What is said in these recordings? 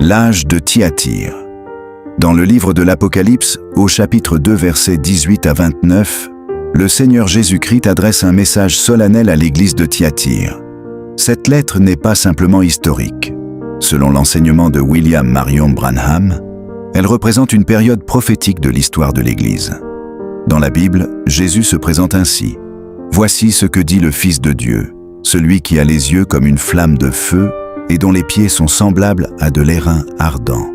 L'âge de Thyatire. Dans le livre de l'Apocalypse, au chapitre 2, versets 18 à 29, le Seigneur Jésus-Christ adresse un message solennel à l'église de Thyatire. Cette lettre n'est pas simplement historique. Selon l'enseignement de William Marion Branham, elle représente une période prophétique de l'histoire de l'Église. Dans la Bible, Jésus se présente ainsi. « Voici ce que dit le Fils de Dieu, celui qui a les yeux comme une flamme de feu et dont les pieds sont semblables à de l'airain ardent. »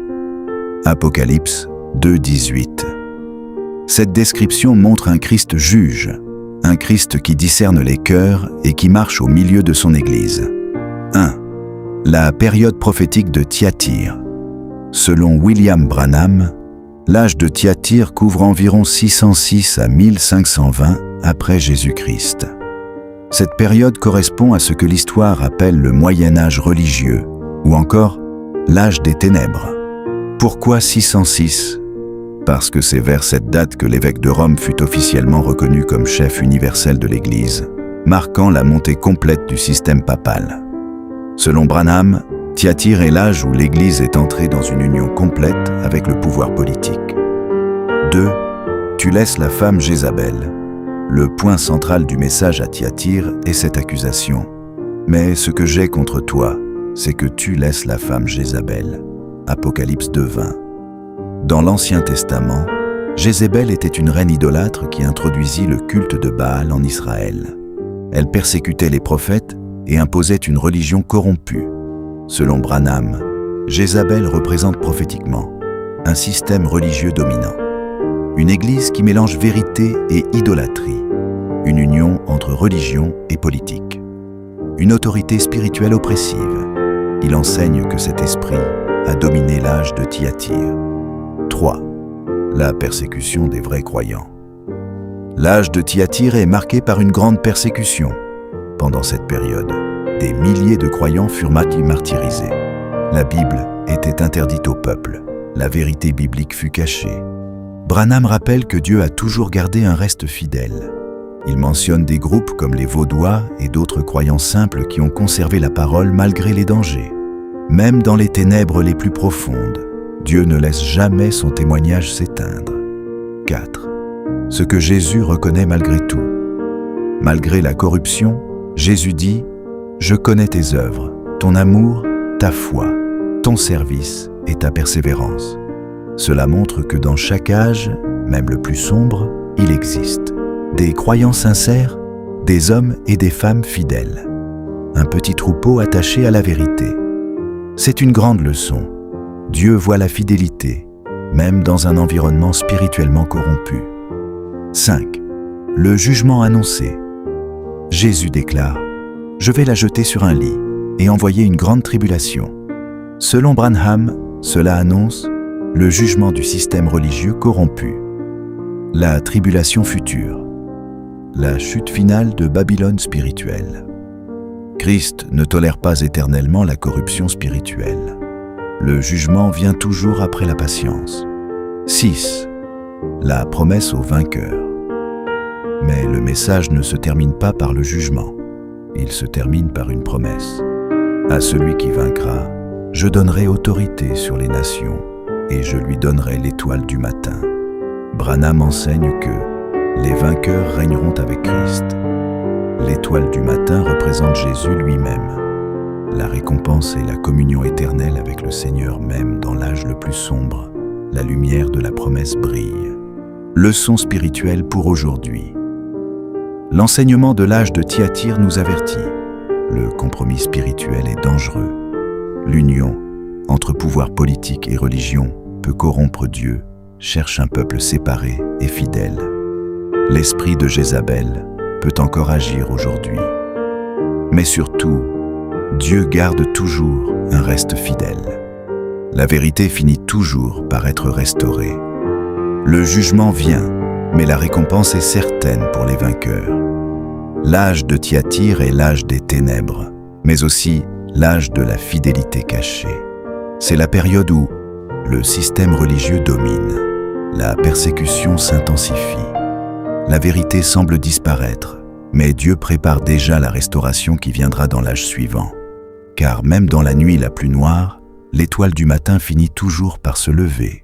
Apocalypse 2, 18. Cette description montre un Christ juge, un Christ qui discerne les cœurs et qui marche au milieu de son Église. 1. La période prophétique de Thyatire. Selon William Branham, l'âge de Thyatire couvre environ 606 à 1520 après Jésus-Christ. Cette période correspond à ce que l'histoire appelle le Moyen-Âge religieux, ou encore l'âge des ténèbres. Pourquoi 606 ? Parce que c'est vers cette date que l'évêque de Rome fut officiellement reconnu comme chef universel de l'Église, marquant la montée complète du système papal. Selon Branham, Thyatire est l'âge où l'Église est entrée dans une union complète avec le pouvoir politique. 2. Tu laisses la femme Jézabel. Le point central du message à Thyatire est cette accusation. Mais ce que j'ai contre toi, c'est que tu laisses la femme Jézabel. Apocalypse 2, 20. Dans l'Ancien Testament, Jézabel était une reine idolâtre qui introduisit le culte de Baal en Israël. Elle persécutait les prophètes et imposait une religion corrompue. Selon Branham, Jézabel représente prophétiquement un système religieux dominant, une église qui mélange vérité et idolâtrie, une union entre religion et politique, une autorité spirituelle oppressive. Il enseigne que cet esprit a dominé l'âge de Thyatire. 3. La persécution des vrais croyants. L'âge de Thyatire est marqué par une grande persécution. Pendant cette période, des milliers de croyants furent martyrisés. La Bible était interdite au peuple. La vérité biblique fut cachée. Branham rappelle que Dieu a toujours gardé un reste fidèle. Il mentionne des groupes comme les Vaudois et d'autres croyants simples qui ont conservé la parole malgré les dangers. Même dans les ténèbres les plus profondes, Dieu ne laisse jamais son témoignage s'éteindre. 4. Ce que Jésus reconnaît malgré tout. Malgré la corruption, Jésus dit « Je connais tes œuvres, ton amour, ta foi, ton service et ta persévérance. » Cela montre que dans chaque âge, même le plus sombre, il existe des croyants sincères, des hommes et des femmes fidèles. Un petit troupeau attaché à la vérité. C'est une grande leçon. Dieu voit la fidélité, même dans un environnement spirituellement corrompu. 5. Le jugement annoncé. Jésus déclare « Je vais la jeter sur un lit et envoyer une grande tribulation. » Selon Branham, cela annonce le jugement du système religieux corrompu. La tribulation future. La chute finale de Babylone spirituelle. Christ ne tolère pas éternellement la corruption spirituelle. Le jugement vient toujours après la patience. 6. La promesse au vainqueur. Mais le message ne se termine pas par le jugement. Il se termine par une promesse. À celui qui vaincra, je donnerai autorité sur les nations et je lui donnerai l'étoile du matin. Branham enseigne que les vainqueurs régneront avec Christ. L'étoile du matin représente Jésus lui-même. La récompense et la communion éternelle avec le Seigneur même dans l'âge le plus sombre, la lumière de la promesse brille. Leçon spirituelle pour aujourd'hui. L'enseignement de l'âge de Thyatire nous avertit. Le compromis spirituel est dangereux. L'union entre pouvoir politique et religion peut corrompre Dieu, cherche un peuple séparé et fidèle. L'esprit de Jézabel peut encore agir aujourd'hui. Mais surtout, Dieu garde toujours un reste fidèle. La vérité finit toujours par être restaurée. Le jugement vient, mais la récompense est certaine pour les vainqueurs. L'âge de Thyatire est l'âge des ténèbres, mais aussi l'âge de la fidélité cachée. C'est la période où le système religieux domine, la persécution s'intensifie, la vérité semble disparaître, mais Dieu prépare déjà la restauration qui viendra dans l'âge suivant. Car même dans la nuit la plus noire, l'étoile du matin finit toujours par se lever.